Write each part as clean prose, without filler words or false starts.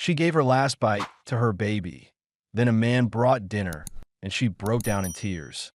She gave her last bite to her baby. Then a man brought dinner, and she broke down in tears.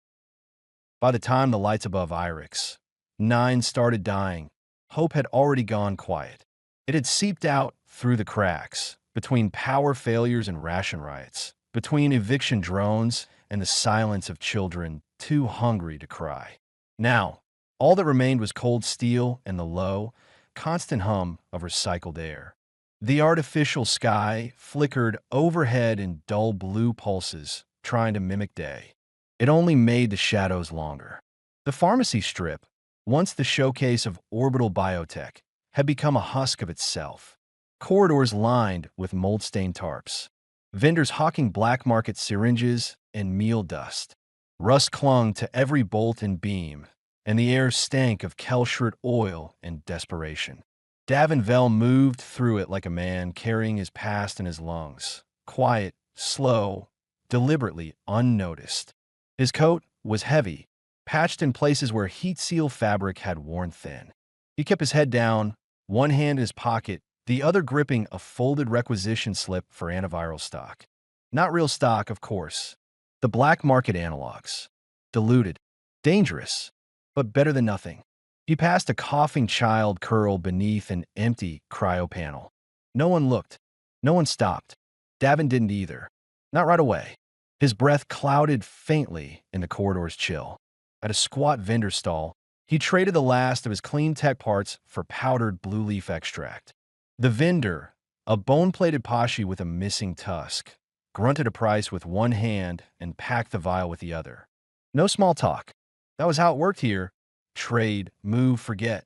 By the time the lights above Irex 9 started dying, hope had already gone quiet. It had seeped out through the cracks, between power failures and ration riots, between eviction drones and the silence of children too hungry to cry. Now, all that remained was cold steel and the low, constant hum of recycled air. The artificial sky flickered overhead in dull blue pulses, trying to mimic day. It only made the shadows longer. The pharmacy strip, once the showcase of orbital biotech, had become a husk of itself. Corridors lined with mold-stained tarps. Vendors hawking black market syringes and meal dust. Rust clung to every bolt and beam, and the air stank of Kelschert oil and desperation. Davenville moved through it like a man carrying his past in his lungs, quiet, slow, deliberately unnoticed. His coat was heavy, patched in places where heat-seal fabric had worn thin. He kept his head down, one hand in his pocket, the other gripping a folded requisition slip for antiviral stock. Not real stock, of course. The black market analogs. Diluted. Dangerous. But better than nothing. He passed a coughing child curl beneath an empty cryo panel. No one looked. No one stopped. Davin didn't either. Not right away. His breath clouded faintly in the corridor's chill. At a squat vendor stall, he traded the last of his clean tech parts for powdered blue leaf extract. The vendor, a bone-plated Pashi with a missing tusk, grunted a price with one hand and packed the vial with the other. No small talk. That was how it worked here. Trade, move, forget.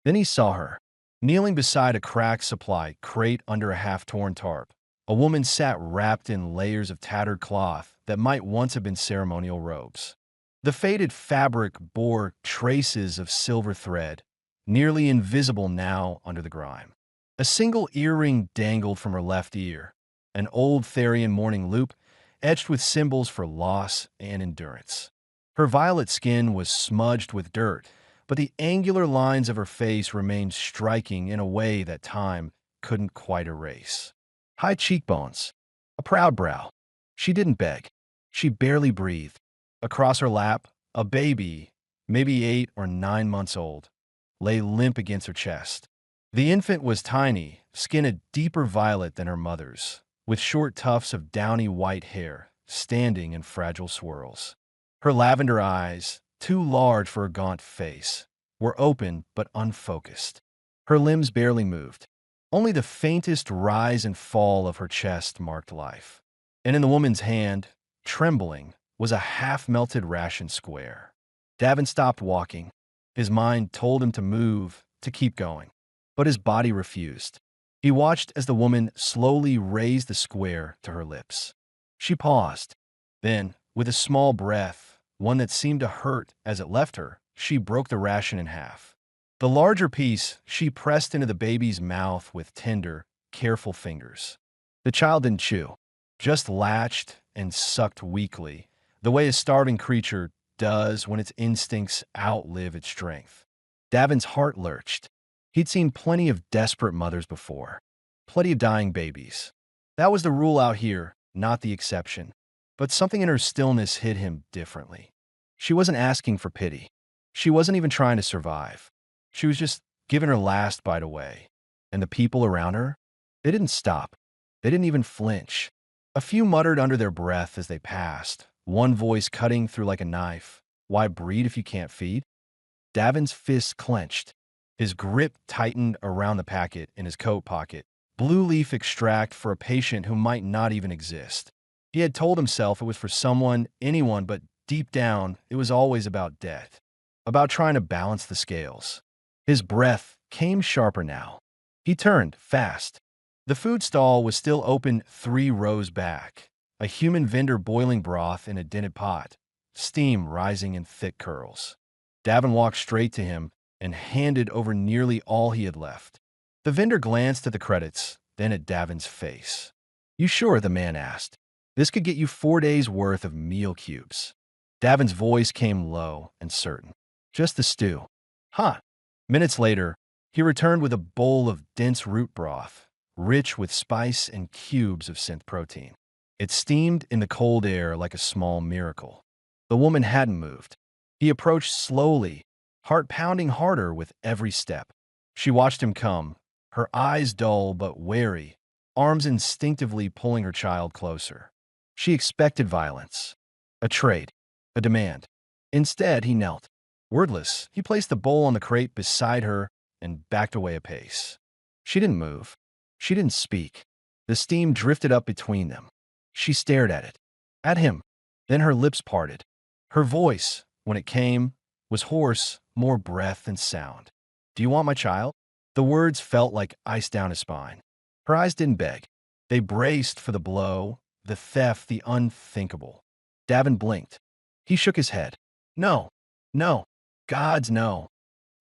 Then he saw her, kneeling beside a cracked supply crate under a half-torn tarp. A woman sat wrapped in layers of tattered cloth that might once have been ceremonial robes. The faded fabric bore traces of silver thread, nearly invisible now under the grime. A single earring dangled from her left ear, an old Therian mourning loop etched with symbols for loss and endurance. Her violet skin was smudged with dirt, but the angular lines of her face remained striking in a way that time couldn't quite erase. High cheekbones, a proud brow. She didn't beg. She barely breathed. Across her lap, a baby, maybe 8 or 9 months old, lay limp against her chest. The infant was tiny, skin a deeper violet than her mother's, with short tufts of downy white hair standing in fragile swirls. Her lavender eyes, too large for her gaunt face, were open but unfocused. Her limbs barely moved. Only the faintest rise and fall of her chest marked life. And in the woman's hand, trembling, was a half-melted ration square. Davin stopped walking. His mind told him to move, to keep going. But his body refused. He watched as the woman slowly raised the square to her lips. She paused. Then, with a small breath, one that seemed to hurt as it left her, she broke the ration in half. The larger piece she pressed into the baby's mouth with tender, careful fingers. The child didn't chew, just latched and sucked weakly, the way a starving creature does when its instincts outlive its strength. Davin's heart lurched. He'd seen plenty of desperate mothers before, plenty of dying babies. That was the rule out here, not the exception. But something in her stillness hit him differently. She wasn't asking for pity. She wasn't even trying to survive. She was just giving her last bite away. And the people around her, they didn't stop. They didn't even flinch. A few muttered under their breath as they passed, one voice cutting through like a knife. Why breed if you can't feed? Davin's fists clenched. His grip tightened around the packet in his coat pocket. Blue leaf extract for a patient who might not even exist. He had told himself it was for someone, anyone, but deep down, it was always about death. About trying to balance the scales. His breath came sharper now. He turned, fast. The food stall was still open 3 rows back. A human vendor boiling broth in a dented pot, steam rising in thick curls. Davin walked straight to him and handed over nearly all he had left. The vendor glanced at the credits, then at Davin's face. "You sure?" the man asked. "This could get you 4 days' worth of meal cubes." Davin's voice came low and certain. "Just the stew." "Huh." Minutes later, he returned with a bowl of dense root broth, rich with spice and cubes of synth protein. It steamed in the cold air like a small miracle. The woman hadn't moved. He approached slowly, heart pounding harder with every step. She watched him come, her eyes dull but wary, arms instinctively pulling her child closer. She expected violence, a trade, a demand. Instead, he knelt. Wordless, he placed the bowl on the crate beside her and backed away a pace. She didn't move. She didn't speak. The steam drifted up between them. She stared at it, at him. Then her lips parted. Her voice, when it came, was hoarse, more breath than sound. "Do you want my child?" The words felt like ice down his spine. Her eyes didn't beg. They braced for the blow, the theft, the unthinkable. Davin blinked. He shook his head. "No, no, God's no."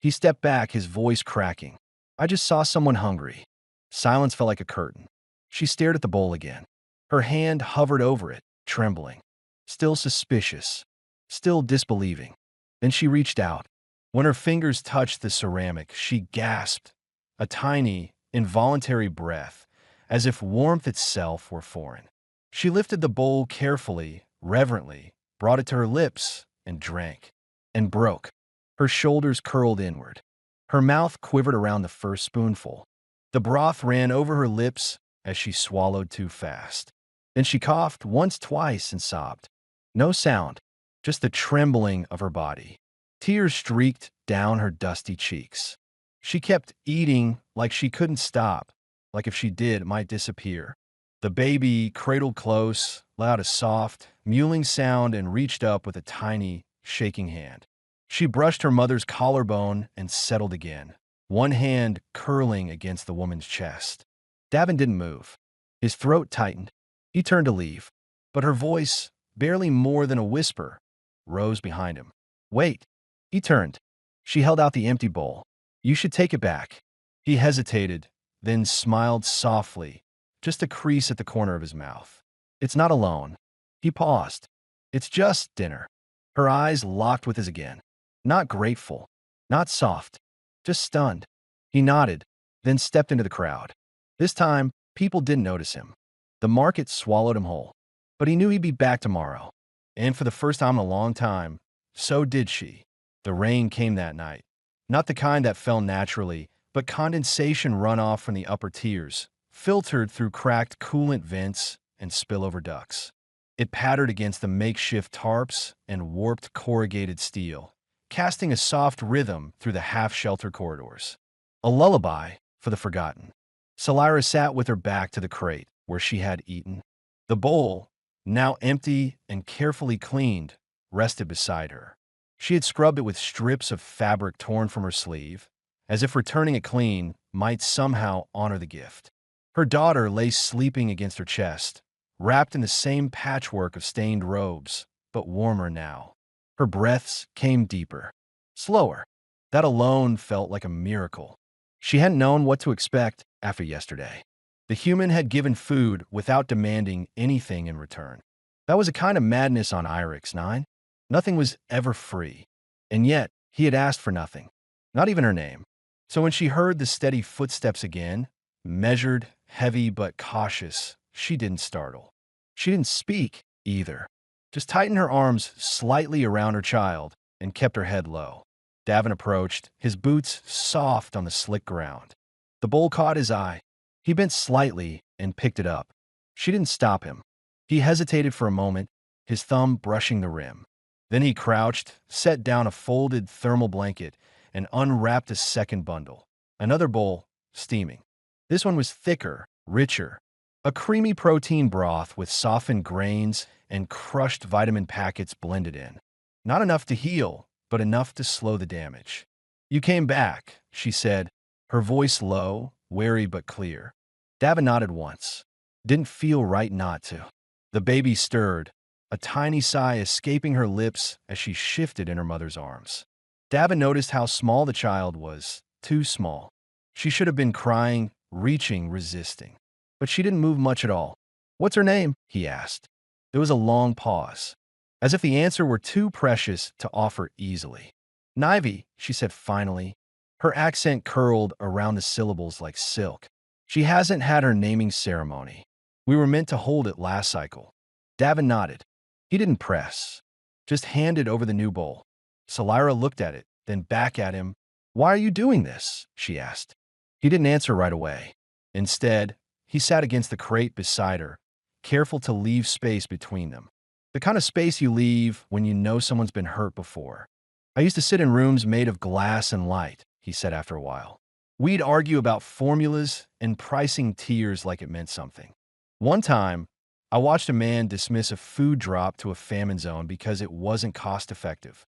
He stepped back, his voice cracking. "I just saw someone hungry." Silence fell like a curtain. She stared at the bowl again. Her hand hovered over it, trembling. Still suspicious. Still disbelieving. Then she reached out. When her fingers touched the ceramic, she gasped. A tiny, involuntary breath, as if warmth itself were foreign. She lifted the bowl carefully, reverently, brought it to her lips, and drank. And broke. Her shoulders curled inward. Her mouth quivered around the first spoonful. The broth ran over her lips as she swallowed too fast. Then she coughed once, twice, and sobbed. No sound, just the trembling of her body. Tears streaked down her dusty cheeks. She kept eating like she couldn't stop, like if she did, it might disappear. The baby, cradled close, let out a soft, mewling sound and reached up with a tiny, shaking hand. She brushed her mother's collarbone and settled again, one hand curling against the woman's chest. Davin didn't move. His throat tightened. He turned to leave, but her voice, barely more than a whisper, rose behind him. "Wait." He turned. She held out the empty bowl. "You should take it back." He hesitated, then smiled softly, just a crease at the corner of his mouth. "It's not alone." He paused. "It's just dinner." Her eyes locked with his again. Not grateful, not soft, just stunned. He nodded, then stepped into the crowd. This time, people didn't notice him. The market swallowed him whole. But he knew he'd be back tomorrow. And for the first time in a long time, so did she. The rain came that night. Not the kind that fell naturally, but condensation runoff from the upper tiers, filtered through cracked coolant vents and spillover ducts. It pattered against the makeshift tarps and warped corrugated steel, casting a soft rhythm through the half-shelter corridors. A lullaby for the forgotten. Salira sat with her back to the crate where she had eaten. The bowl, now empty and carefully cleaned, rested beside her. She had scrubbed it with strips of fabric torn from her sleeve, as if returning it clean might somehow honor the gift. Her daughter lay sleeping against her chest, wrapped in the same patchwork of stained robes, but warmer now. Her breaths came deeper, slower. That alone felt like a miracle. She hadn't known what to expect after yesterday. The human had given food without demanding anything in return. That was a kind of madness on Irex 9. Nothing was ever free. And yet, he had asked for nothing, not even her name. So when she heard the steady footsteps again, measured, heavy but cautious, she didn't startle. She didn't speak, either. Just tightened her arms slightly around her child and kept her head low. Davin approached, his boots soft on the slick ground. The bowl caught his eye. He bent slightly and picked it up. She didn't stop him. He hesitated for a moment, his thumb brushing the rim. Then he crouched, set down a folded thermal blanket, and unwrapped a second bundle. Another bowl, steaming. This one was thicker, richer. A creamy protein broth with softened grains and crushed vitamin packets blended in. Not enough to heal, but enough to slow the damage. "You came back," she said, her voice low, wary but clear. Davin nodded once. Didn't feel right not to. The baby stirred, a tiny sigh escaping her lips as she shifted in her mother's arms. Davin noticed how small the child was, too small. She should have been crying, reaching, resisting. But she didn't move much at all. "What's her name?" he asked. There was a long pause, as if the answer were too precious to offer easily. "Nivy," she said finally. Her accent curled around the syllables like silk. She hasn't had her naming ceremony. We were meant to hold it last cycle. Davin nodded. He didn't press, just handed over the new bowl. Salira looked at it, then back at him. Why are you doing this? She asked. He didn't answer right away. Instead, he sat against the crate beside her, careful to leave space between them. The kind of space you leave when you know someone's been hurt before. I used to sit in rooms made of glass and light, he said after a while. We'd argue about formulas and pricing tears like it meant something. One time, I watched a man dismiss a food drop to a famine zone because it wasn't cost-effective.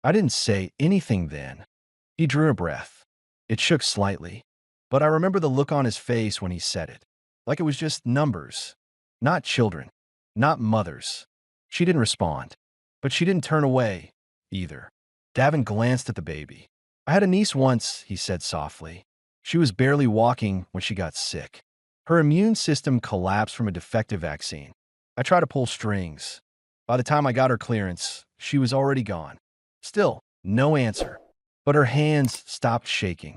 I didn't say anything then. He drew a breath. It shook slightly, but I remember the look on his face when he said it, like it was just numbers, not children, not mothers. She didn't respond, but she didn't turn away either. Davin glanced at the baby. I had a niece once, he said softly. She was barely walking when she got sick. Her immune system collapsed from a defective vaccine. I tried to pull strings. By the time I got her clearance, she was already gone. Still, no answer. But her hands stopped shaking.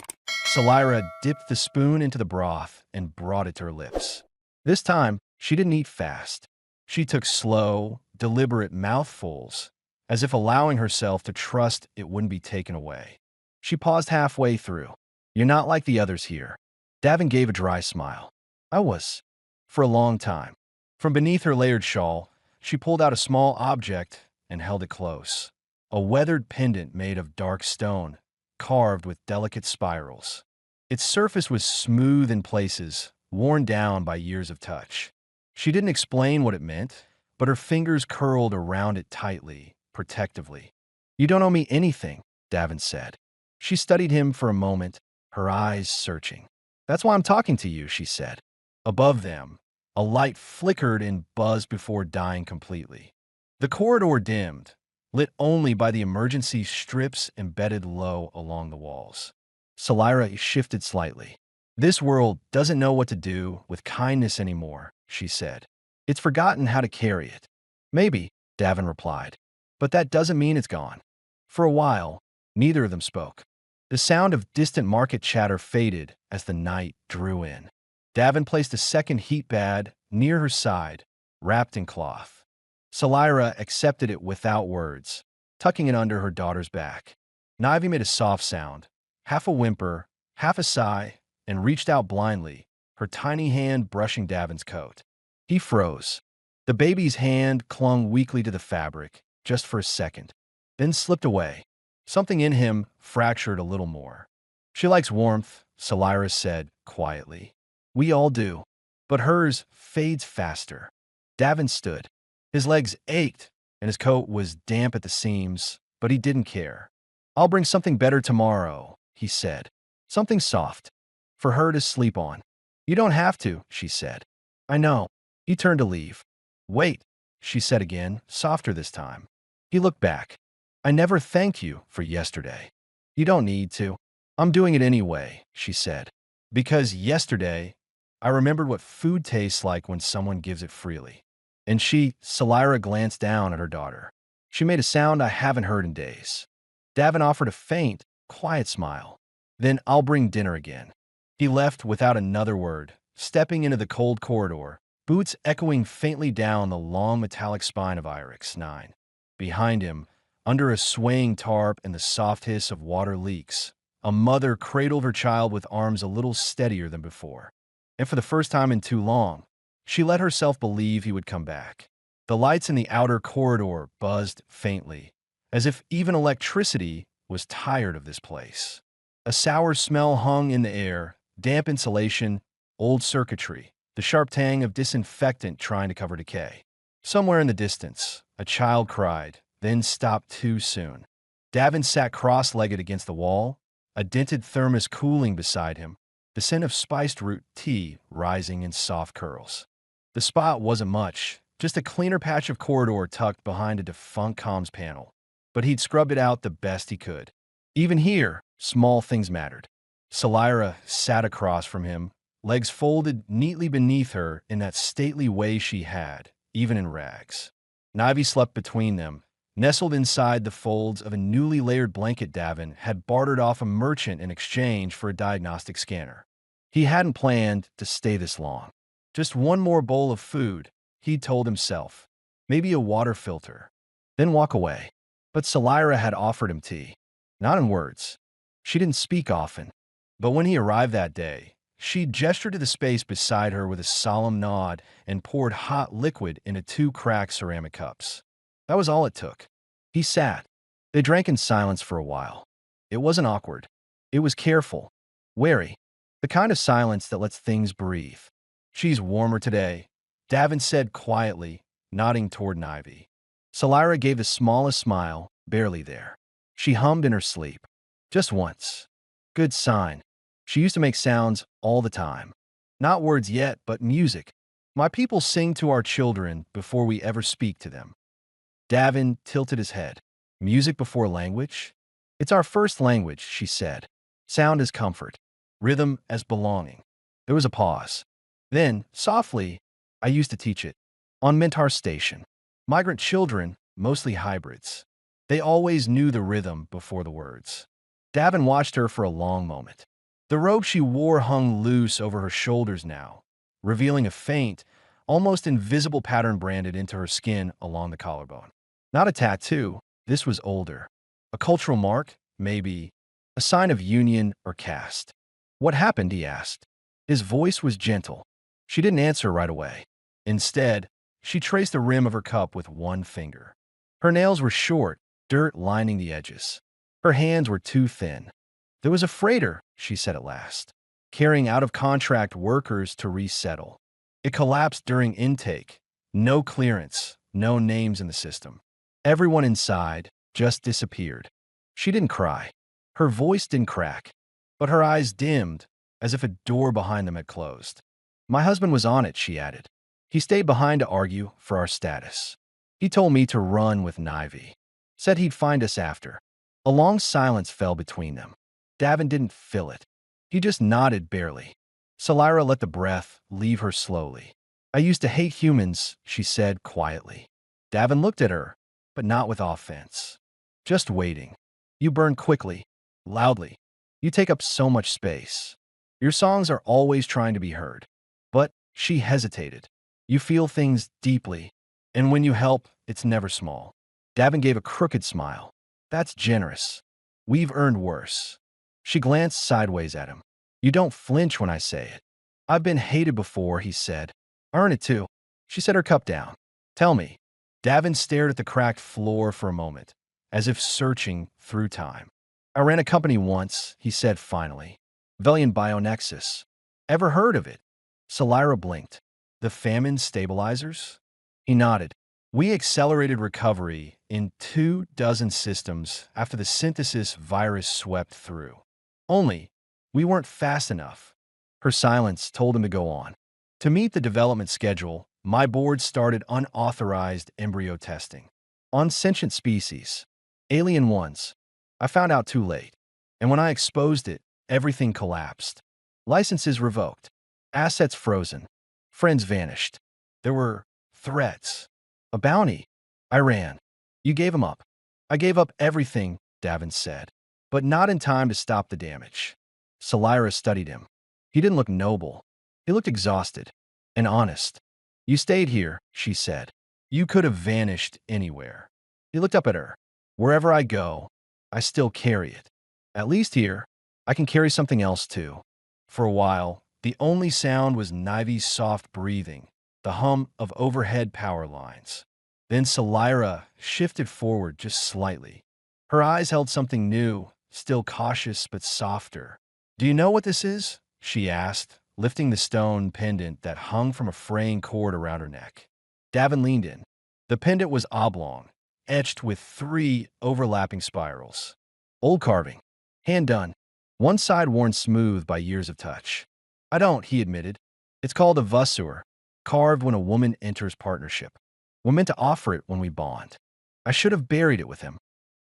Salira dipped the spoon into the broth and brought it to her lips. This time, she didn't eat fast. She took slow, deliberate mouthfuls, as if allowing herself to trust it wouldn't be taken away. She paused halfway through. You're not like the others here. Davin gave a dry smile. I was, for a long time. From beneath her layered shawl, she pulled out a small object and held it close. A weathered pendant made of dark stone, carved with delicate spirals. Its surface was smooth in places, worn down by years of touch. She didn't explain what it meant, but her fingers curled around it tightly, protectively. You don't owe me anything, Davin said. She studied him for a moment, her eyes searching. That's why I'm talking to you, she said. Above them, a light flickered and buzzed before dying completely. The corridor dimmed, lit only by the emergency strips embedded low along the walls. Salira shifted slightly. This world doesn't know what to do with kindness anymore, she said. It's forgotten how to carry it. Maybe, Davin replied, but that doesn't mean it's gone. For a while, neither of them spoke. The sound of distant market chatter faded as the night drew in. Davin placed a second heat pad near her side, wrapped in cloth. Salira accepted it without words, tucking it under her daughter's back. Navi made a soft sound, half a whimper, half a sigh, and reached out blindly, her tiny hand brushing Davin's coat. He froze. The baby's hand clung weakly to the fabric, just for a second, then slipped away. Something in him fractured a little more. She likes warmth, Salira said quietly. We all do, but hers fades faster. Davin stood. His legs ached, and his coat was damp at the seams, but he didn't care. I'll bring something better tomorrow, he said. Something soft, for her to sleep on. You don't have to, she said. I know. He turned to leave. Wait, she said again, softer this time. He looked back. I never thanked you for yesterday. You don't need to. I'm doing it anyway, she said. Because yesterday, I remembered what food tastes like when someone gives it freely. And Salira glanced down at her daughter. She made a sound I haven't heard in days. Davin offered a faint, quiet smile. Then I'll bring dinner again. He left without another word, stepping into the cold corridor, boots echoing faintly down the long metallic spine of Irex 9. Behind him, under a swaying tarp and the soft hiss of water leaks, a mother cradled her child with arms a little steadier than before. And for the first time in too long, she let herself believe he would come back. The lights in the outer corridor buzzed faintly, as if even electricity was tired of this place. A sour smell hung in the air, damp insulation, old circuitry, the sharp tang of disinfectant trying to cover decay. Somewhere in the distance, a child cried, then stopped too soon. Davin sat cross-legged against the wall, a dented thermos cooling beside him, the scent of spiced root tea rising in soft curls. The spot wasn't much, just a cleaner patch of corridor tucked behind a defunct comms panel. But he'd scrubbed it out the best he could. Even here, small things mattered. Salira sat across from him, legs folded neatly beneath her in that stately way she had, even in rags. Navi slept between them, nestled inside the folds of a newly layered blanket Davin had bartered off a merchant in exchange for a diagnostic scanner. He hadn't planned to stay this long. Just one more bowl of food, he'd told himself. Maybe a water filter. Then walk away. But Salira had offered him tea. Not in words. She didn't speak often. But when he arrived that day, she gestured to the space beside her with a solemn nod and poured hot liquid into 2 cracked ceramic cups. That was all it took. He sat. They drank in silence for a while. It wasn't awkward. It was careful, wary, the kind of silence that lets things breathe. She's warmer today, Davin said quietly, nodding toward Nivy. Salira gave the smallest smile, barely there. She hummed in her sleep. Just once. Good sign. She used to make sounds all the time. Not words yet, but music. My people sing to our children before we ever speak to them. Davin tilted his head. Music before language? It's our first language, she said. Sound as comfort. Rhythm as belonging. There was a pause. Then, softly, I used to teach it. On Mentar Station. Migrant children, mostly hybrids. They always knew the rhythm before the words. Davin watched her for a long moment. The robe she wore hung loose over her shoulders now, revealing a faint, almost invisible pattern branded into her skin along the collarbone. Not a tattoo, this was older. A cultural mark, maybe, a sign of union or caste. What happened, he asked. His voice was gentle. She didn't answer right away. Instead, she traced the rim of her cup with one finger. Her nails were short, dirt lining the edges. Her hands were too thin. There was a freighter, she said at last, carrying out-of-contract workers to resettle. It collapsed during intake. No clearance, no names in the system. Everyone inside just disappeared. She didn't cry. Her voice didn't crack, but her eyes dimmed, as if a door behind them had closed. My husband was on it, she added. He stayed behind to argue for our status. He told me to run with Nivy. Said he'd find us after. A long silence fell between them. Davin didn't fill it. He just nodded barely. Salira let the breath leave her slowly. I used to hate humans, she said quietly. Davin looked at her, but not with offense. Just waiting. You burn quickly, loudly. You take up so much space. Your songs are always trying to be heard. But she hesitated. You feel things deeply, and when you help, it's never small. Davin gave a crooked smile. That's generous. We've earned worse. She glanced sideways at him. You don't flinch when I say it. I've been hated before, he said. Earn it too. She set her cup down. Tell me. Davin stared at the cracked floor for a moment, as if searching through time. I ran a company once, he said finally. Velian Bionexus. Ever heard of it? Salira blinked. The famine stabilizers? He nodded. We accelerated recovery in 24 systems after the synthesis virus swept through. Only, we weren't fast enough. Her silence told him to go on. To meet the development schedule, my board started unauthorized embryo testing. On sentient species. Alien ones. I found out too late. And when I exposed it, everything collapsed. Licenses revoked. Assets frozen. Friends vanished. There were threats. A bounty. I ran. You gave him up. I gave up everything, Davin said. But not in time to stop the damage. Salira studied him. He didn't look noble. He looked exhausted. And honest. You stayed here, she said. You could have vanished anywhere. He looked up at her. Wherever I go, I still carry it. At least here, I can carry something else too. For a while, the only sound was Nivy's soft breathing, the hum of overhead power lines. Then Salira shifted forward just slightly. Her eyes held something new, still cautious but softer. Do you know what this is? She asked, lifting the stone pendant that hung from a fraying cord around her neck. Davin leaned in. The pendant was oblong, etched with 3 overlapping spirals. Old carving. Hand done. One side worn smooth by years of touch. I don't, he admitted. It's called a Vasur, carved when a woman enters partnership. We're meant to offer it when we bond. I should have buried it with him.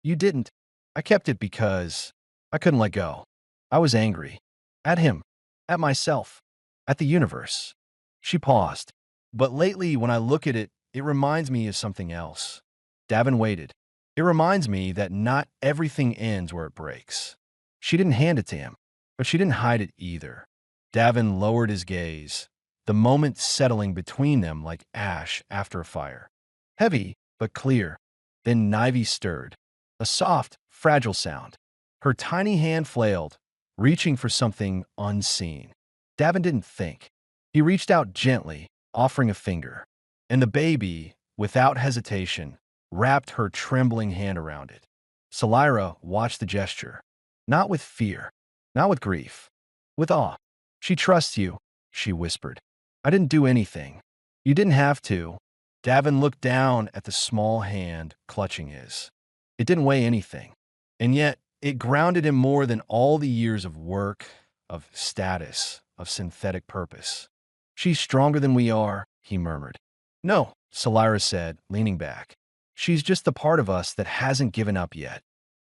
You didn't. I kept it because I couldn't let go. I was angry. At him. At myself. At the universe. She paused. But lately, when I look at it, it reminds me of something else. Davin waited. It reminds me that not everything ends where it breaks. She didn't hand it to him, but she didn't hide it either. Davin lowered his gaze, the moment settling between them like ash after a fire. Heavy, but clear. Then Nivy stirred. A soft, fragile sound. Her tiny hand flailed, reaching for something unseen. Davin didn't think. He reached out gently, offering a finger. And the baby, without hesitation, wrapped her trembling hand around it. Salira watched the gesture. Not with fear, not with grief, with awe. She trusts you, she whispered. I didn't do anything. You didn't have to. Davin looked down at the small hand clutching his. It didn't weigh anything. And yet, it grounded him more than all the years of work, of status, of synthetic purpose. She's stronger than we are, he murmured. No, Salira said, leaning back. She's just the part of us that hasn't given up yet.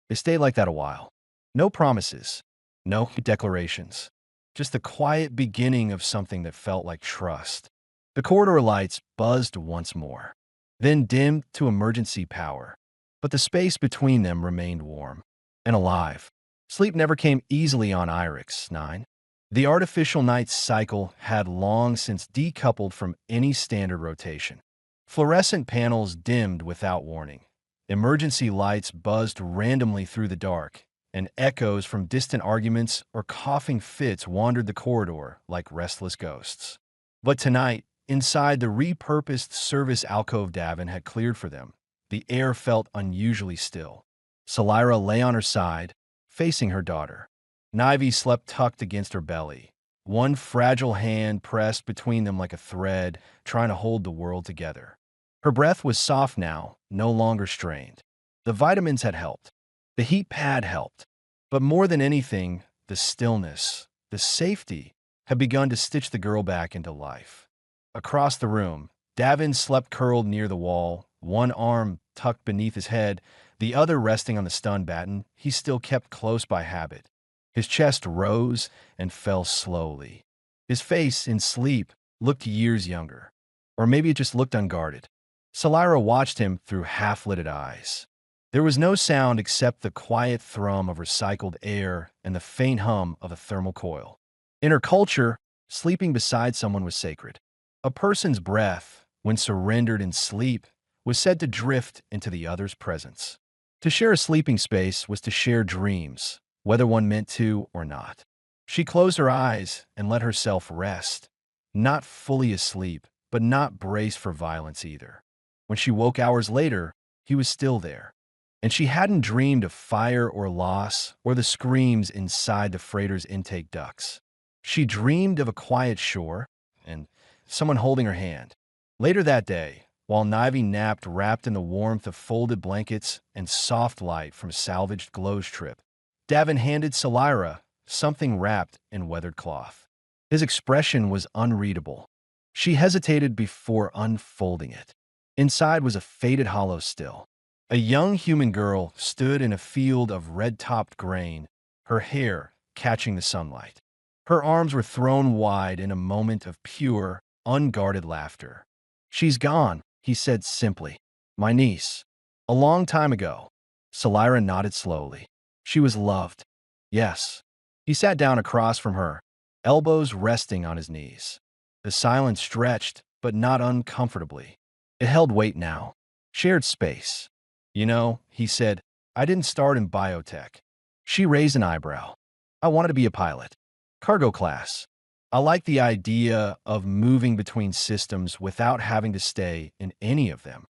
They stay like that a while. No promises, no declarations. Just the quiet beginning of something that felt like trust. The corridor lights buzzed once more, then dimmed to emergency power. But the space between them remained warm and alive. Sleep never came easily on Irex 9. The artificial night cycle had long since decoupled from any standard rotation. Fluorescent panels dimmed without warning. Emergency lights buzzed randomly through the dark, and echoes from distant arguments or coughing fits wandered the corridor like restless ghosts. But tonight, inside the repurposed service alcove Davin had cleared for them, the air felt unusually still. Salira lay on her side, facing her daughter. Nivy slept tucked against her belly, one fragile hand pressed between them like a thread, trying to hold the world together. Her breath was soft now, no longer strained. The vitamins had helped. The heat pad helped. But more than anything, the stillness, the safety, had begun to stitch the girl back into life. Across the room, Davin slept curled near the wall, one arm tucked beneath his head, the other resting on the stun batten he still kept close by habit. His chest rose and fell slowly. His face, in sleep, looked years younger. Or maybe it just looked unguarded. Salira watched him through half-lidded eyes. There was no sound except the quiet thrum of recycled air and the faint hum of a thermal coil. In her culture, sleeping beside someone was sacred. A person's breath, when surrendered in sleep, was said to drift into the other's presence. To share a sleeping space was to share dreams, whether one meant to or not. She closed her eyes and let herself rest, not fully asleep, but not braced for violence either. When she woke hours later, he was still there. And she hadn't dreamed of fire or loss or the screams inside the freighter's intake ducts. She dreamed of a quiet shore and someone holding her hand. Later that day, while Nivy napped wrapped in the warmth of folded blankets and soft light from a salvaged glow strip, Davin handed Salira something wrapped in weathered cloth. His expression was unreadable. She hesitated before unfolding it. Inside was a faded hollow still. A young human girl stood in a field of red-topped grain, her hair catching the sunlight. Her arms were thrown wide in a moment of pure, unguarded laughter. She's gone, he said simply. My niece. A long time ago. Salira nodded slowly. She was loved. Yes. He sat down across from her, elbows resting on his knees. The silence stretched, but not uncomfortably. It held weight now. Shared space. You know, he said, I didn't start in biotech. She raised an eyebrow. I wanted to be a pilot. Cargo class. I like the idea of moving between systems without having to stay in any of them.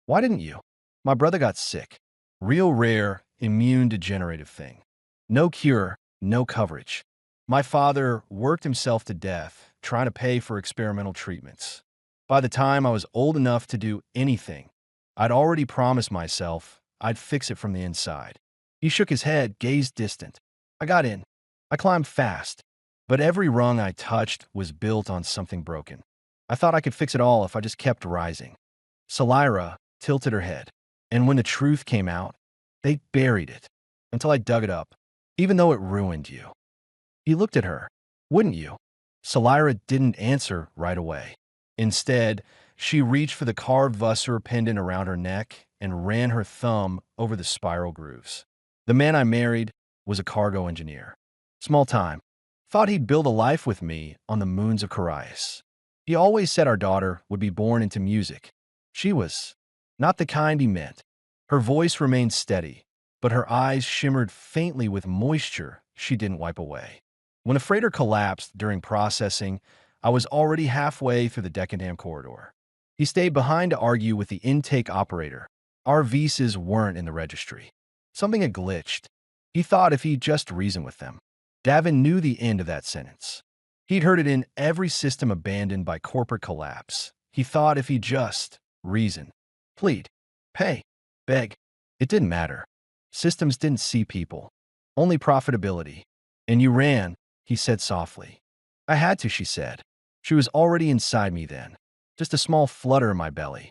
Why didn't you? My brother got sick. Real rare, immune degenerative thing. No cure, no coverage. My father worked himself to death, trying to pay for experimental treatments. By the time I was old enough to do anything, I'd already promised myself I'd fix it from the inside. He shook his head, gazed distant. I got in. I climbed fast. But every rung I touched was built on something broken. I thought I could fix it all if I just kept rising. Salira tilted her head. And when the truth came out, they buried it until I dug it up, even though it ruined you. He looked at her. Wouldn't you? Salira didn't answer right away. Instead, she reached for the carved Vassar pendant around her neck and ran her thumb over the spiral grooves. The man I married was a cargo engineer. Small time. Thought he'd build a life with me on the moons of Carias. He always said our daughter would be born into music. She was not the kind he meant. Her voice remained steady, but her eyes shimmered faintly with moisture she didn't wipe away. When the freighter collapsed during processing, I was already halfway through the Decandam corridor. He stayed behind to argue with the intake operator. Our visas weren't in the registry. Something had glitched. He thought if he just reasoned with them. Davin knew the end of that sentence. He'd heard it in every system abandoned by corporate collapse. He thought if he just reasoned, plead, pay, beg, it didn't matter. Systems didn't see people, only profitability. And you ran, he said softly. I had to, she said. She was already inside me then, just a small flutter in my belly.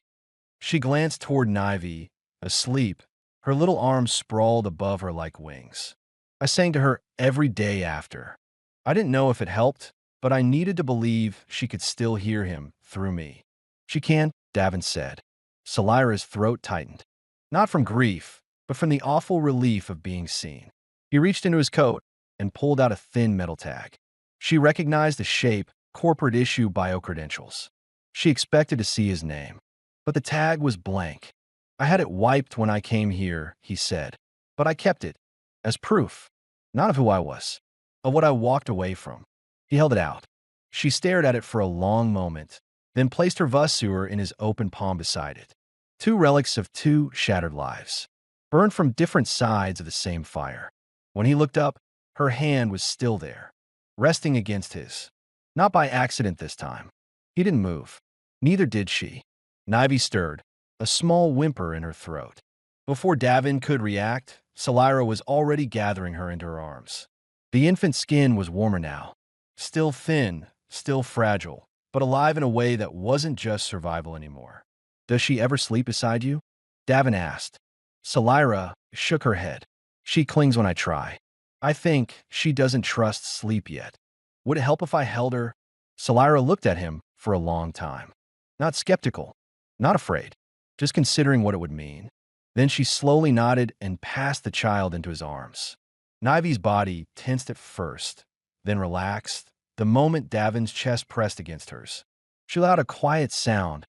She glanced toward Nivy, asleep, her little arms sprawled above her like wings. I sang to her every day after. I didn't know if it helped, but I needed to believe she could still hear him through me. She can, Davin said. Salira's throat tightened. Not from grief, but from the awful relief of being seen. He reached into his coat and pulled out a thin metal tag. She recognized the shape, corporate issue biocredentials. She expected to see his name, but the tag was blank. I had it wiped when I came here, he said, but I kept it as proof, not of who I was, of what I walked away from. He held it out. She stared at it for a long moment, then placed her Vusur in his open palm beside it. Two relics of two shattered lives, burned from different sides of the same fire. When he looked up, her hand was still there, resting against his. Not by accident this time. He didn't move. Neither did she. Nivy stirred, a small whimper in her throat. Before Davin could react, Salira was already gathering her into her arms. The infant's skin was warmer now. Still thin, still fragile, but alive in a way that wasn't just survival anymore. Does she ever sleep beside you? Davin asked. Salira shook her head. She clings when I try. I think she doesn't trust sleep yet. Would it help if I held her? Salira looked at him for a long time. Not skeptical, not afraid, just considering what it would mean. Then she slowly nodded and passed the child into his arms. Nivy's body tensed at first, then relaxed, the moment Davin's chest pressed against hers. She let out a quiet sound,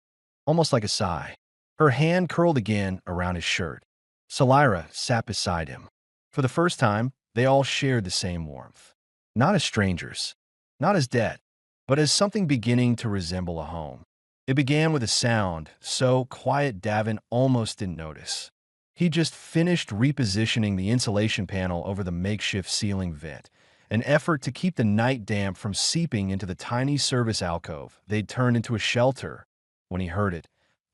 almost like a sigh. Her hand curled again around his shirt. Salira sat beside him. For the first time, they all shared the same warmth. Not as strangers, not as dead, but as something beginning to resemble a home. It began with a sound so quiet Davin almost didn't notice. He just finished repositioning the insulation panel over the makeshift ceiling vent, an effort to keep the night damp from seeping into the tiny service alcove they'd turned into a shelter, when he heard it,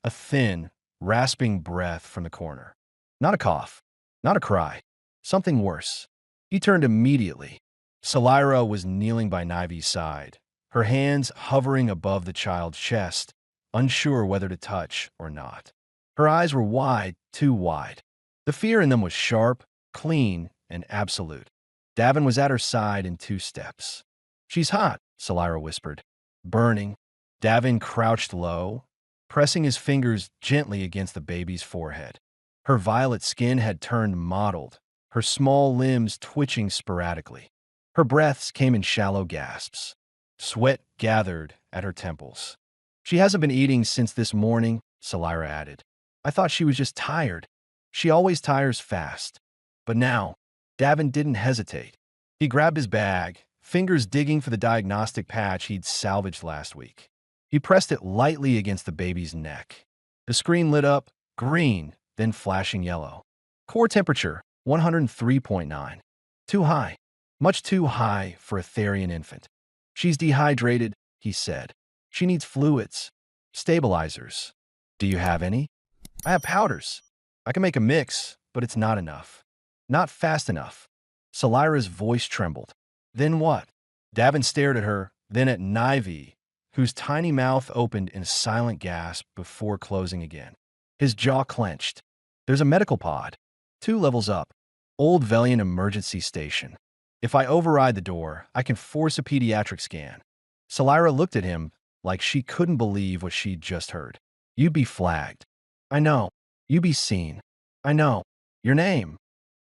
a thin, rasping breath from the corner. Not a cough, not a cry, something worse. He turned immediately. Salira was kneeling by Nivy's side, her hands hovering above the child's chest, unsure whether to touch or not. Her eyes were wide, too wide. The fear in them was sharp, clean, and absolute. Davin was at her side in 2 steps. She's hot, Salira whispered. Burning. Davin crouched low, pressing his fingers gently against the baby's forehead. Her violet skin had turned mottled, her small limbs twitching sporadically. Her breaths came in shallow gasps. Sweat gathered at her temples. She hasn't been eating since this morning, Salira added. I thought she was just tired. She always tires fast. But now, Davin didn't hesitate. He grabbed his bag, fingers digging for the diagnostic patch he'd salvaged last week. He pressed it lightly against the baby's neck. The screen lit up, green, then flashing yellow. Core temperature, 103.9. Too high. Much too high for a Therian infant. She's dehydrated, he said. She needs fluids. Stabilizers. Do you have any? I have powders. I can make a mix, but it's not enough. Not fast enough. Salira's voice trembled. Then what? Davin stared at her, then at Nivy, whose tiny mouth opened in a silent gasp before closing again. His jaw clenched. There's a medical pod. 2 levels up. Old Velian emergency station. If I override the door, I can force a pediatric scan. Salira looked at him like she couldn't believe what she'd just heard. You'd be flagged. I know. You'd be seen. I know. Your name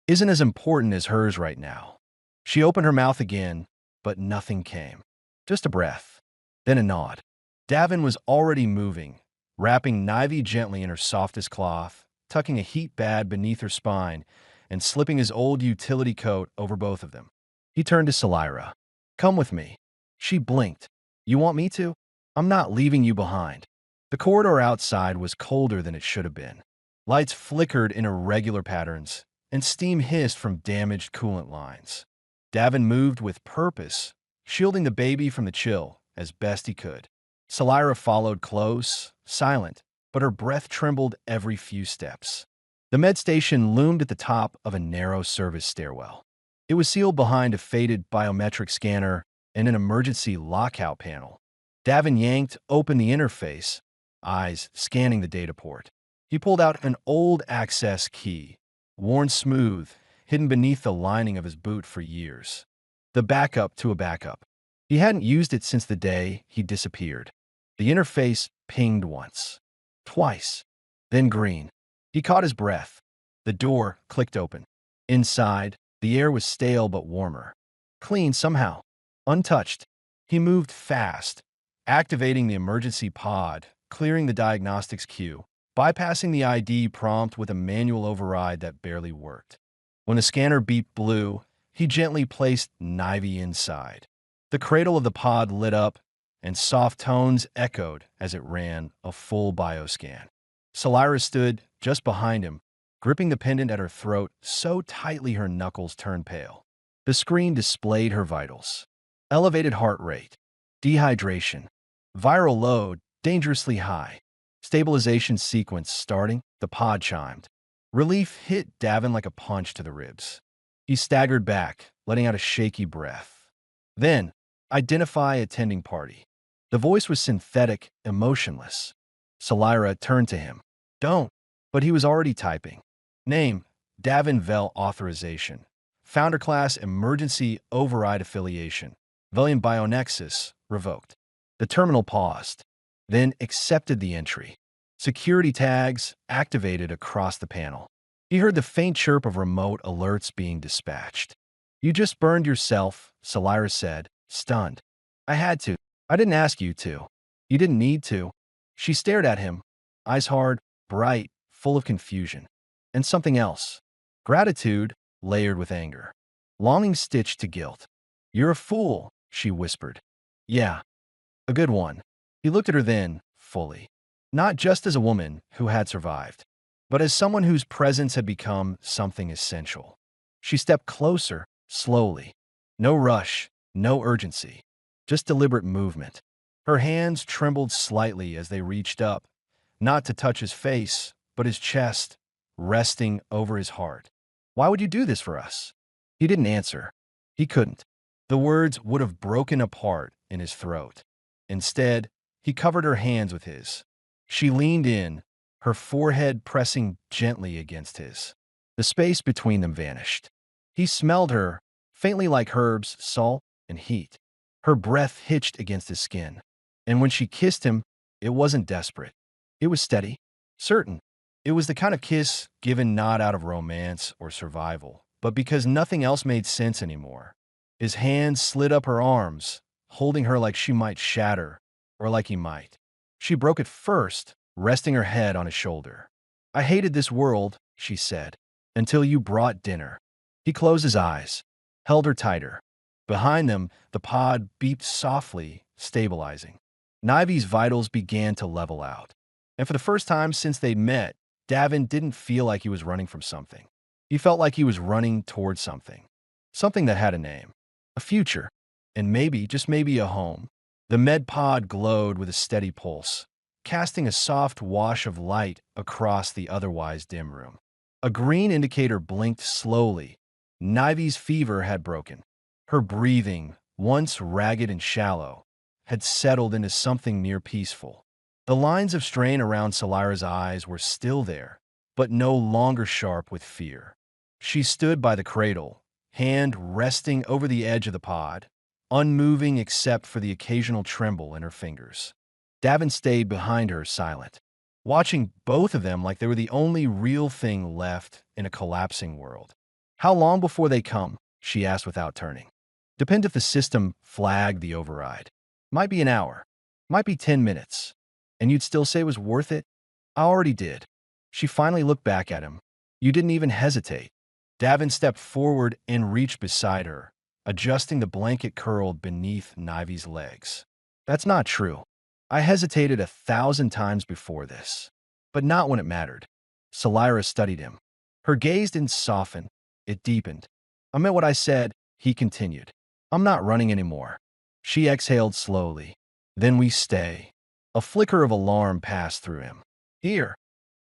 isn't as important as hers right now. She opened her mouth again, but nothing came. Just a breath, then a nod. Davin was already moving, wrapping Nivy gently in her softest cloth, tucking a heat pad beneath her spine, and slipping his old utility coat over both of them. He turned to Salira. "Come with me." She blinked. "You want me to? I'm not leaving you behind." The corridor outside was colder than it should have been. Lights flickered in irregular patterns, and steam hissed from damaged coolant lines. Davin moved with purpose, shielding the baby from the chill as best he could. Salira followed close, silent, but her breath trembled every few steps. The med station loomed at the top of a narrow service stairwell. It was sealed behind a faded biometric scanner and an emergency lockout panel. Davin yanked open the interface, eyes scanning the data port. He pulled out an old access key, worn smooth, hidden beneath the lining of his boot for years. The backup to a backup. He hadn't used it since the day he disappeared. The interface pinged once, twice, then green. He caught his breath. The door clicked open. Inside, the air was stale but warmer. Clean somehow. Untouched. He moved fast, activating the emergency pod, clearing the diagnostics queue, bypassing the ID prompt with a manual override that barely worked. When the scanner beeped blue, he gently placed Nivy inside. The cradle of the pod lit up, and soft tones echoed as it ran a full bioscan. Salira stood just behind him, gripping the pendant at her throat so tightly her knuckles turned pale. The screen displayed her vitals. Elevated heart rate, dehydration, viral load dangerously high. Stabilization sequence starting, the pod chimed. Relief hit Davin like a punch to the ribs. He staggered back, letting out a shaky breath. Then, identify attending party. The voice was synthetic, emotionless. Salira turned to him. Don't. But he was already typing. Name, Davin Vel authorization. Founder class emergency override affiliation. Velian Bionexus revoked. The terminal paused, then accepted the entry. Security tags activated across the panel. He heard the faint chirp of remote alerts being dispatched. You just burned yourself, Salira said, stunned. I had to. I didn't ask you to. You didn't need to. She stared at him, eyes hard, bright, full of confusion. And something else. Gratitude layered with anger. Longing stitched to guilt. You're a fool, she whispered. Yeah, a good one. He looked at her then, fully. Not just as a woman who had survived, but as someone whose presence had become something essential. She stepped closer, slowly. No rush, no urgency, just deliberate movement. Her hands trembled slightly as they reached up, not to touch his face, but his chest, resting over his heart. Why would you do this for us? He didn't answer. He couldn't. The words would have broken apart in his throat. Instead, he covered her hands with his. She leaned in, her forehead pressing gently against his. The space between them vanished. He smelled her, faintly like herbs, salt, and heat. Her breath hitched against his skin. And when she kissed him, it wasn't desperate. It was steady, certain. It was the kind of kiss given not out of romance or survival, but because nothing else made sense anymore. His hands slid up her arms, holding her like she might shatter, or like he might. She broke it first, resting her head on his shoulder. I hated this world, she said, until you brought dinner. He closed his eyes, held her tighter. Behind them, the pod beeped softly, stabilizing. Nivy's vitals began to level out. And for the first time since they'd met, Davin didn't feel like he was running from something. He felt like he was running towards something. Something that had a name, a future, and maybe, just maybe, a home. The med pod glowed with a steady pulse, casting a soft wash of light across the otherwise dim room. A green indicator blinked slowly. Nivy's fever had broken. Her breathing, once ragged and shallow, had settled into something near peaceful. The lines of strain around Salira's eyes were still there, but no longer sharp with fear. She stood by the cradle, hand resting over the edge of the pod, unmoving except for the occasional tremble in her fingers. Davin stayed behind her, silent, watching both of them like they were the only real thing left in a collapsing world. How long before they come? She asked without turning. Depend if the system flagged the override. Might be an hour. Might be 10 minutes. And you'd still say it was worth it? I already did. She finally looked back at him. You didn't even hesitate. Davin stepped forward and reached beside her, adjusting the blanket curled beneath Nivy's legs. That's not true. I hesitated 1,000 times before this. But not when it mattered. Salira studied him. Her gaze didn't soften. It deepened. I meant what I said, he continued. I'm not running anymore. She exhaled slowly. Then we stay. A flicker of alarm passed through him. Here.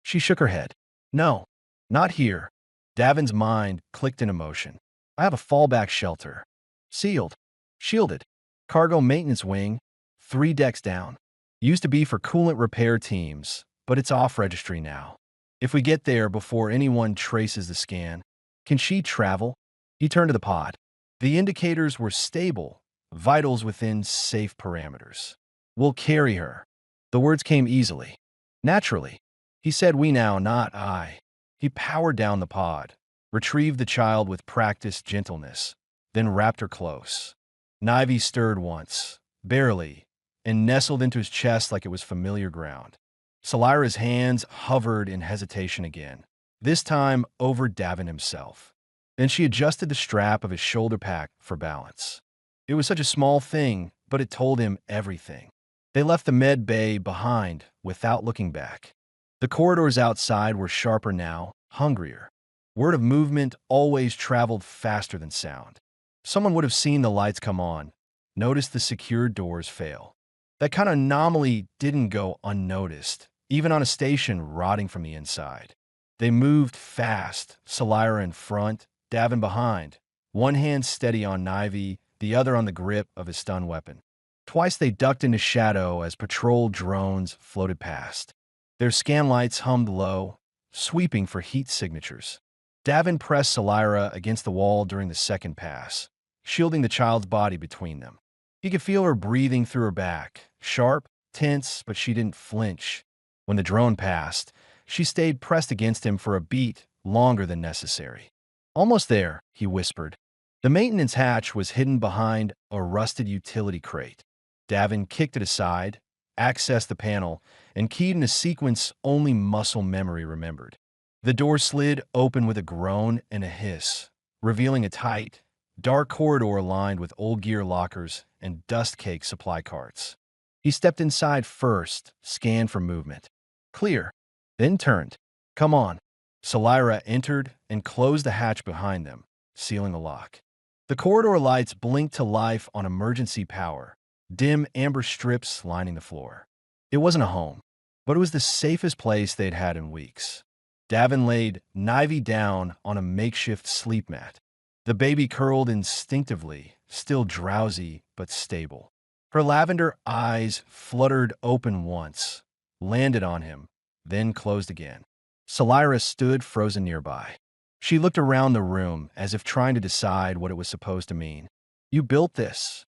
She shook her head. No, not here. Davin's mind clicked in emotion. I have a fallback shelter. Sealed. Shielded. Cargo maintenance wing. 3 decks down. Used to be for coolant repair teams, but it's off registry now. If we get there before anyone traces the scan, can she travel? He turned to the pod. The indicators were stable, vitals within safe parameters. We'll carry her. The words came easily. Naturally. He said we now, not I. He powered down the pod, retrieved the child with practiced gentleness, then wrapped her close. Nivy stirred once, barely, and nestled into his chest like it was familiar ground. Salira's hands hovered in hesitation again, this time over Davin himself. Then she adjusted the strap of his shoulder pack for balance. It was such a small thing, but it told him everything. They left the med bay behind without looking back. The corridors outside were sharper now, hungrier. Word of movement always traveled faster than sound. Someone would have seen the lights come on, noticed the secured doors fail. That kind of anomaly didn't go unnoticed, even on a station rotting from the inside. They moved fast, Salira in front, Davin behind, one hand steady on Nivy, the other on the grip of his stun weapon. Twice they ducked into shadow as patrol drones floated past. Their scan lights hummed low, sweeping for heat signatures. Davin pressed Salira against the wall during the second pass, shielding the child's body between them. He could feel her breathing through her back, sharp, tense, but she didn't flinch. When the drone passed, she stayed pressed against him for a beat longer than necessary. Almost there, he whispered. The maintenance hatch was hidden behind a rusted utility crate. Davin kicked it aside, accessed the panel, and keyed in a sequence only muscle memory remembered. The door slid open with a groan and a hiss, revealing a tight, dark corridor lined with old gear lockers and dust-caked supply carts. He stepped inside first, scanned for movement. Clear. Then turned. Come on. Salira entered and closed the hatch behind them, sealing the lock. The corridor lights blinked to life on emergency power, dim amber strips lining the floor. It wasn't a home, but it was the safest place they'd had in weeks. Davin laid Nivy down on a makeshift sleep mat. The baby curled instinctively, still drowsy but stable. Her lavender eyes fluttered open once, landed on him, then closed again. Salira stood frozen nearby. She looked around the room as if trying to decide what it was supposed to mean. You built this.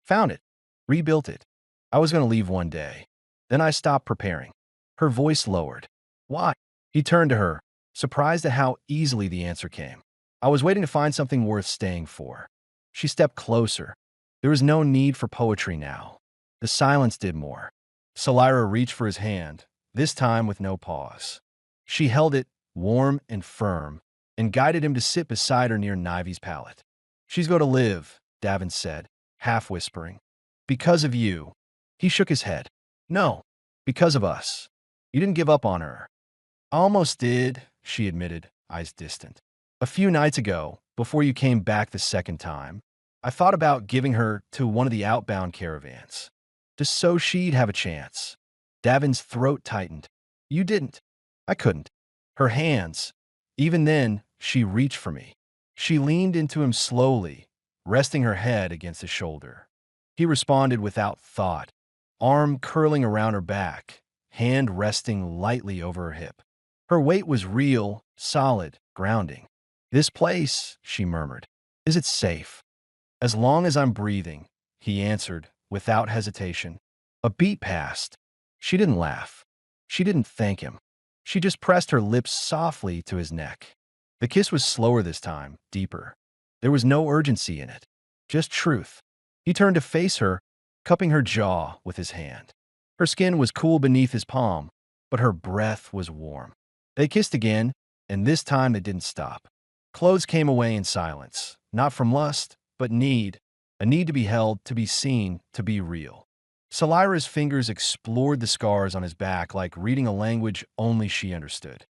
Found it. Rebuilt it. I was going to leave one day. Then I stopped preparing. Her voice lowered. Why? He turned to her, surprised at how easily the answer came. I was waiting to find something worth staying for. She stepped closer. There was no need for poetry now. The silence did more. Salira reached for his hand, this time with no pause. She held it, warm and firm, and guided him to sit beside her near Nivy's pallet. She's going to live, Davin said, half whispering. Because of you. He shook his head. No, because of us. You didn't give up on her. I almost did, she admitted, eyes distant. A few nights ago, before you came back the second time, I thought about giving her to one of the outbound caravans, just so she'd have a chance. Davin's throat tightened. You didn't. I couldn't. Her hands. Even then, she reached for me. She leaned into him slowly, resting her head against his shoulder. He responded without thought, arm curling around her back, hand resting lightly over her hip. Her weight was real, solid, grounding. This place, she murmured, is it safe? As long as I'm breathing, he answered, without hesitation. A beat passed. She didn't laugh. She didn't thank him. She just pressed her lips softly to his neck. The kiss was slower this time, deeper. There was no urgency in it. just truth. He turned to face her, cupping her jaw with his hand. Her skin was cool beneath his palm, but her breath was warm. They kissed again, and this time it didn't stop. Clothes came away in silence, not from lust, but need, a need to be held, to be seen, to be real. Salira's fingers explored the scars on his back like reading a language only she understood.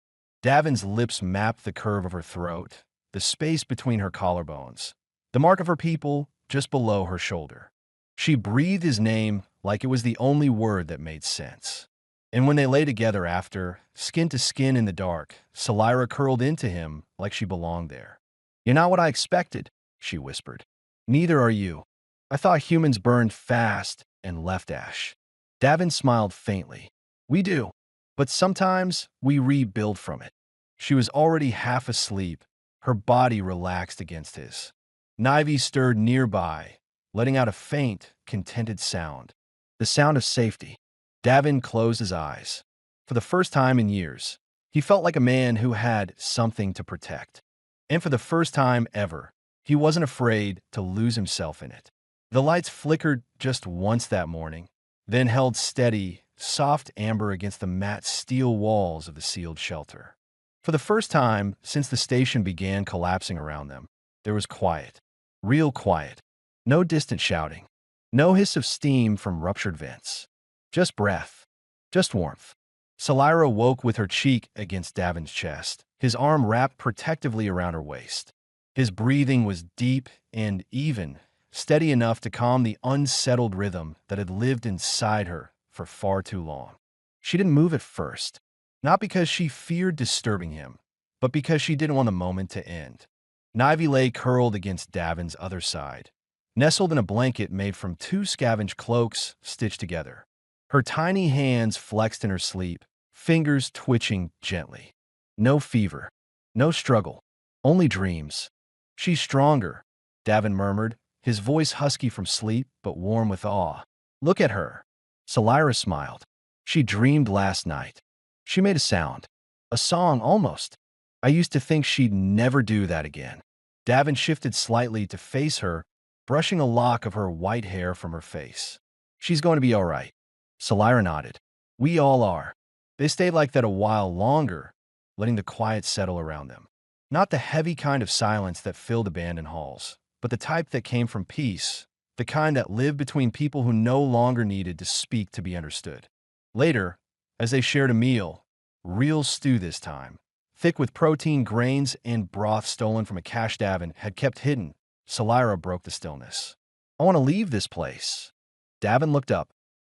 Davin's lips mapped the curve of her throat, the space between her collarbones, the mark of her pupil just below her shoulder. She breathed his name like it was the only word that made sense. And when they lay together after, skin to skin in the dark, Salira curled into him like she belonged there. "You're not what I expected," she whispered. "Neither are you. I thought humans burned fast and left ash." Davin smiled faintly. "We do, but sometimes we rebuild from it." She was already half asleep, her body relaxed against his. Nivy stirred nearby, letting out a faint, contented sound. The sound of safety. Davin closed his eyes. For the first time in years, he felt like a man who had something to protect. And for the first time ever, he wasn't afraid to lose himself in it. The lights flickered just once that morning, then held steady, soft amber against the matte steel walls of the sealed shelter. For the first time since the station began collapsing around them, there was quiet. Real quiet. No distant shouting. No hiss of steam from ruptured vents. Just breath. Just warmth. Salira woke with her cheek against Davin's chest, his arm wrapped protectively around her waist. His breathing was deep and even, steady enough to calm the unsettled rhythm that had lived inside her for far too long. She didn't move at first, not because she feared disturbing him, but because she didn't want the moment to end. Nivy lay curled against Davin's other side, nestled in a blanket made from two scavenged cloaks stitched together. Her tiny hands flexed in her sleep, fingers twitching gently. No fever, no struggle, only dreams. "She's stronger," Davin murmured, his voice husky from sleep but warm with awe. "Look at her." Salira smiled. "She dreamed last night. She made a sound. A song, almost. I used to think she'd never do that again." Davin shifted slightly to face her, brushing a lock of her white hair from her face. "She's going to be all right." Salira nodded. "We all are." They stayed like that a while longer, letting the quiet settle around them. Not the heavy kind of silence that filled abandoned halls, but the type that came from peace, the kind that lived between people who no longer needed to speak to be understood. Later, as they shared a meal, real stew this time, thick with protein, grains, and broth stolen from a cache Davin had kept hidden, Salira broke the stillness. "I want to leave this place." Davin looked up.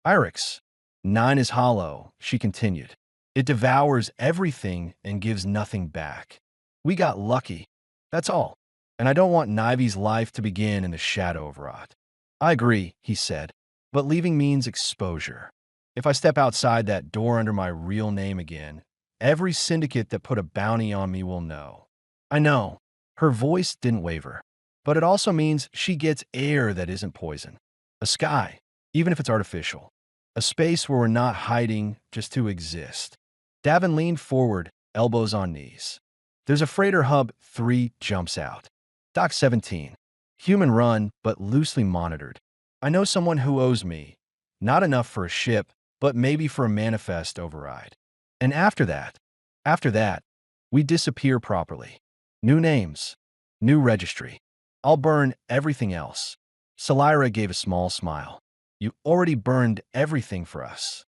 "Irex. 9 is hollow," she continued. "It devours everything and gives nothing back. We got lucky. That's all. And I don't want Nivy's life to begin in the shadow of rot." "I agree," he said, "but leaving means exposure. If I step outside that door under my real name again, every syndicate that put a bounty on me will know." "I know." Her voice didn't waver. "But it also means she gets air that isn't poison. A sky, even if it's artificial. A space where we're not hiding just to exist." Davin leaned forward, elbows on knees. "There's a freighter hub 3 jumps out. Dock 17. Human run, but loosely monitored. I know someone who owes me. Not enough for a ship, but maybe for a manifest override. And after that, we disappear properly. New names, new registry. I'll burn everything else." Salira gave a small smile. "You already burned everything for us."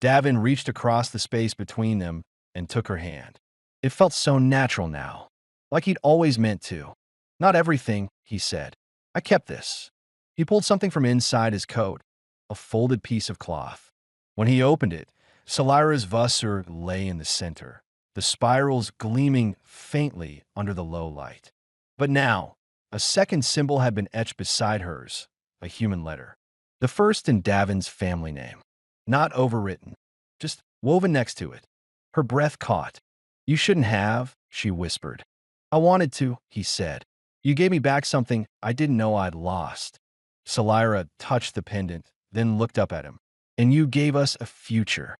Davin reached across the space between them and took her hand. It felt so natural now, like he'd always meant to. "Not everything," he said. "I kept this." He pulled something from inside his coat, a folded piece of cloth. When he opened it, Salira's Vassar lay in the center, the spirals gleaming faintly under the low light. But now, a second symbol had been etched beside hers, a human letter. The first in Davin's family name. Not overwritten, just woven next to it. Her breath caught. "You shouldn't have," she whispered. "I wanted to," he said. "You gave me back something I didn't know I'd lost." Salira touched the pendant, then looked up at him. "And you gave us a future."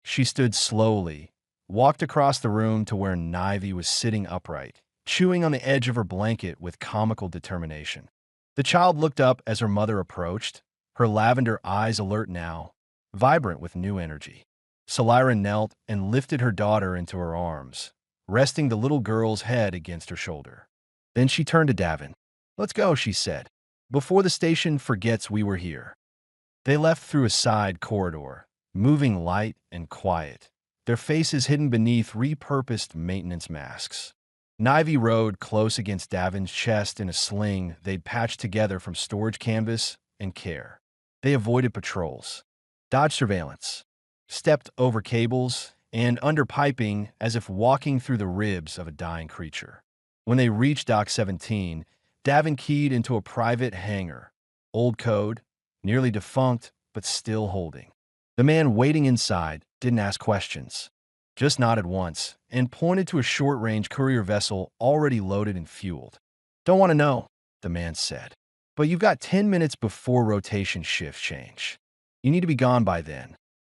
She stood slowly, walked across the room to where Nivy was sitting upright, chewing on the edge of her blanket with comical determination. The child looked up as her mother approached, her lavender eyes alert now, vibrant with new energy. Salira knelt and lifted her daughter into her arms, resting the little girl's head against her shoulder. Then she turned to Davin. "Let's go," she said, "before the station forgets we were here." They left through a side corridor, moving light and quiet, their faces hidden beneath repurposed maintenance masks. Nivy rode close against Davin's chest in a sling they'd patched together from storage canvas and care. They avoided patrols, dodged surveillance, stepped over cables, and under piping as if walking through the ribs of a dying creature. When they reached Dock 17, Davin keyed into a private hangar, old code, nearly defunct, but still holding. The man waiting inside didn't ask questions, just nodded once and pointed to a short-range courier vessel already loaded and fueled. "Don't want to know," the man said, "but you've got 10 minutes before rotation shift change. You need to be gone by then."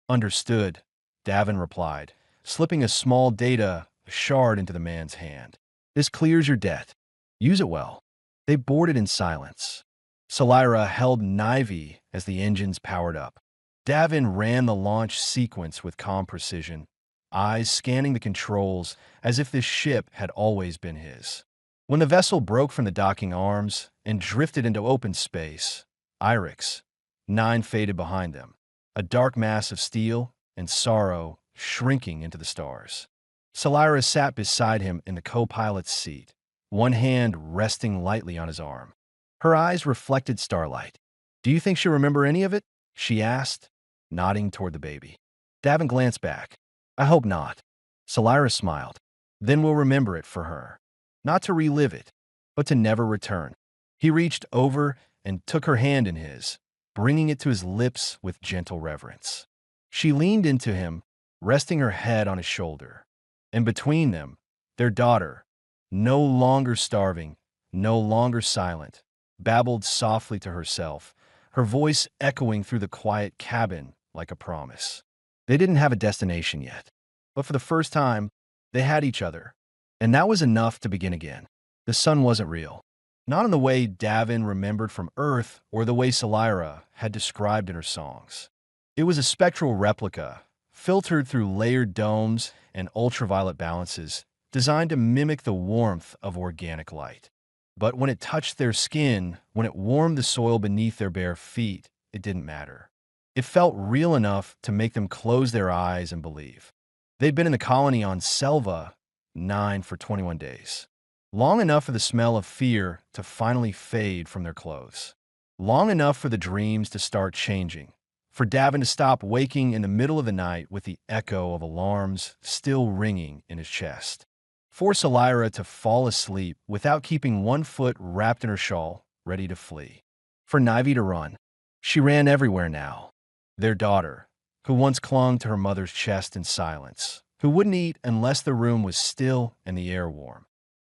"Understood," Davin replied, slipping a small data shard into the man's hand. "This clears your debt. Use it well." They boarded in silence. Salira held Nivy as the engines powered up. Davin ran the launch sequence with calm precision, eyes scanning the controls as if this ship had always been his. When the vessel broke from the docking arms and drifted into open space, Irex, 9 faded behind them, a dark mass of steel and sorrow shrinking into the stars. Salira sat beside him in the co-pilot's seat, one hand resting lightly on his arm. Her eyes reflected starlight. "Do you think she'll remember any of it?" she asked, nodding toward the baby. Davin glanced back. "I hope not." Salira smiled. "Then we'll remember it for her. Not to relive it, but to never return." He reached over and took her hand in his, bringing it to his lips with gentle reverence. She leaned into him, resting her head on his shoulder. And between them, their daughter, no longer starving, no longer silent, babbled softly to herself, her voice echoing through the quiet cabin like a promise. They didn't have a destination yet, but for the first time, they had each other. And that was enough to begin again. The sun wasn't real. Not in the way Davin remembered from Earth or the way Salira had described in her songs. It was a spectral replica, filtered through layered domes and ultraviolet balances, designed to mimic the warmth of organic light. But when it touched their skin, when it warmed the soil beneath their bare feet, it didn't matter. It felt real enough to make them close their eyes and believe. They'd been in the colony on Selva 9 for 21 days. Long enough for the smell of fear to finally fade from their clothes. Long enough for the dreams to start changing. For Davin to stop waking in the middle of the night with the echo of alarms still ringing in his chest. For Salira to fall asleep without keeping one foot wrapped in her shawl, ready to flee. For Nivy to run. She ran everywhere now. Their daughter, who once clung to her mother's chest in silence, who wouldn't eat unless the room was still and the air warm,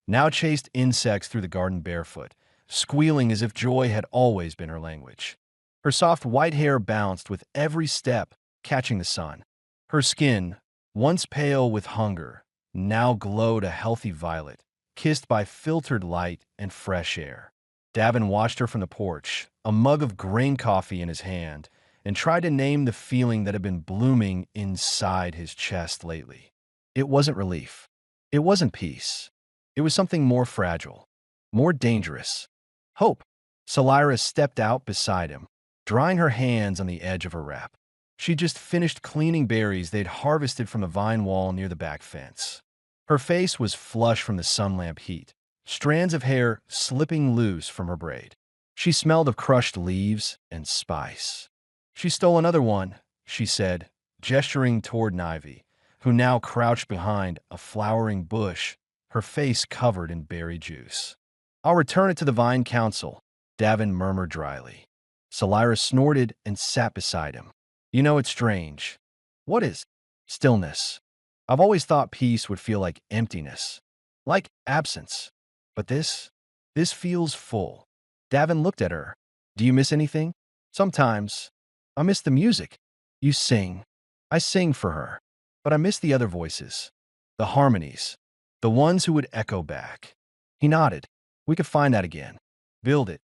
now chased insects through the garden barefoot, squealing as if joy had always been her language. Her soft white hair bounced with every step, catching the sun. Her skin, once pale with hunger, now glowed a healthy violet, kissed by filtered light and fresh air. Davin watched her from the porch, a mug of grain coffee in his hand, and tried to name the feeling that had been blooming inside his chest lately. It wasn't relief. It wasn't peace. It was something more fragile, more dangerous. Hope. Salira stepped out beside him, drying her hands on the edge of her wrap. She'd just finished cleaning berries they'd harvested from the vine wall near the back fence. Her face was flush from the sun lamp heat, strands of hair slipping loose from her braid. She smelled of crushed leaves and spice. "She stole another one," she said, gesturing toward Nivy, who now crouched behind a flowering bush, her face covered in berry juice. "I'll return it to the Vine Council," Davin murmured dryly. Salira snorted and sat beside him. "You know, it's strange." "What is?" "Stillness. I've always thought peace would feel like emptiness, like absence. But this feels full." Davin looked at her. "Do you miss anything?" "Sometimes. I miss the music. You sing. I sing for her. But I miss the other voices. The harmonies. The ones who would echo back." He nodded. "We could find that again. Build it.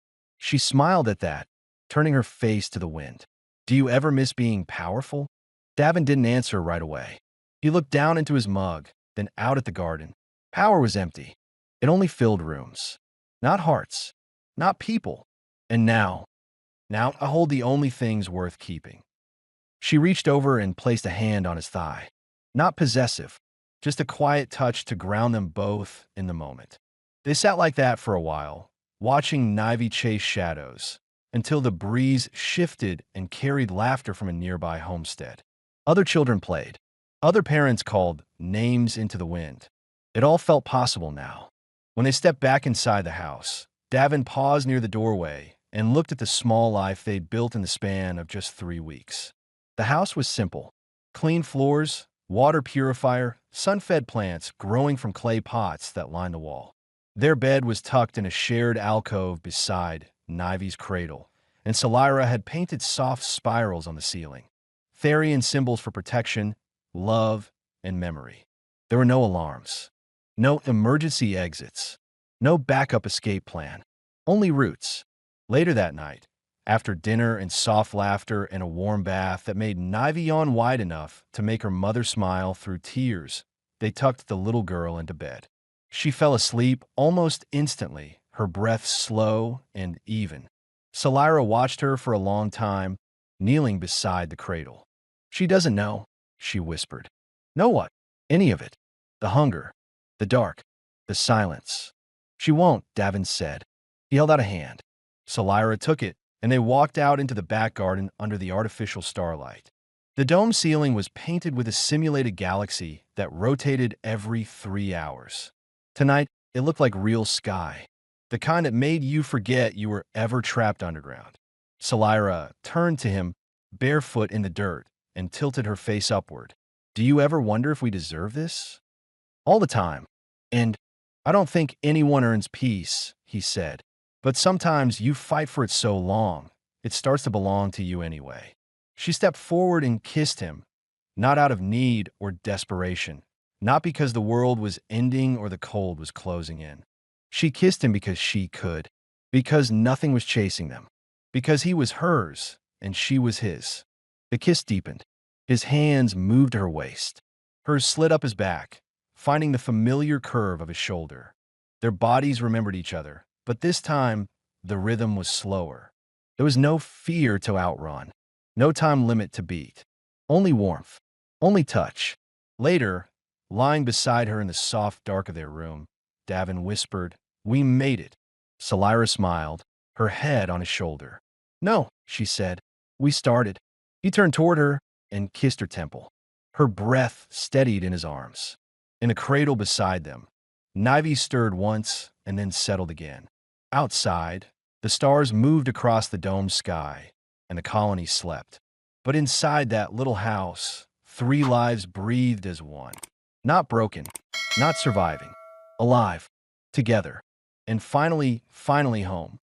She smiled at that, turning her face to the wind. Do you ever miss being powerful? Davin didn't answer right away. He looked down into his mug, then out at the garden. Power was empty. It only filled rooms. Not hearts. Not people. And now I hold the only things worth keeping. She reached over and placed a hand on his thigh. Not possessive, just a quiet touch to ground them both in the moment. They sat like that for a while, watching Nivy chase shadows, until the breeze shifted and carried laughter from a nearby homestead. Other children played. Other parents called names into the wind. It all felt possible now. When they stepped back inside the house, Davin paused near the doorway and looked at the small life they'd built in the span of just 3 weeks. The house was simple. Clean floors, water purifier, sun-fed plants growing from clay pots that lined the wall. Their bed was tucked in a shared alcove beside Nivy's cradle, and Salira had painted soft spirals on the ceiling. Therian symbols for protection, love, and memory. There were no alarms. No emergency exits. No backup escape plan. Only roots. Later that night, after dinner and soft laughter and a warm bath that made Nivy yawn wide enough to make her mother smile through tears, they tucked the little girl into bed. She fell asleep almost instantly, her breath slow and even. Salira watched her for a long time, kneeling beside the cradle. She doesn't know, she whispered. Know what? Any of it. The hunger, the dark, the silence. She won't, Davin said. He held out a hand. Salira took it, and they walked out into the back garden under the artificial starlight. The dome ceiling was painted with a simulated galaxy that rotated every 3 hours. Tonight, it looked like real sky, the kind that made you forget you were ever trapped underground. Salira turned to him, barefoot in the dirt, and tilted her face upward. Do you ever wonder if we deserve this? All the time. And I don't think anyone earns peace, he said. But sometimes you fight for it so long, it starts to belong to you anyway. She stepped forward and kissed him, not out of need or desperation, not because the world was ending or the cold was closing in. She kissed him because she could, because nothing was chasing them, because he was hers and she was his. The kiss deepened. His hands moved to her waist. Hers slid up his back, finding the familiar curve of his shoulder. Their bodies remembered each other, but this time, the rhythm was slower. There was no fear to outrun, no time limit to beat. Only warmth, only touch. Later, lying beside her in the soft dark of their room, Davin whispered, We made it. Salira smiled, her head on his shoulder. No, she said. We started. He turned toward her and kissed her temple. Her breath steadied in his arms. In the cradle beside them, Nivy stirred once and then settled again. Outside, the stars moved across the domed sky, and the colony slept. But inside that little house, 3 lives breathed as one. Not broken, not surviving, alive, together, and finally home.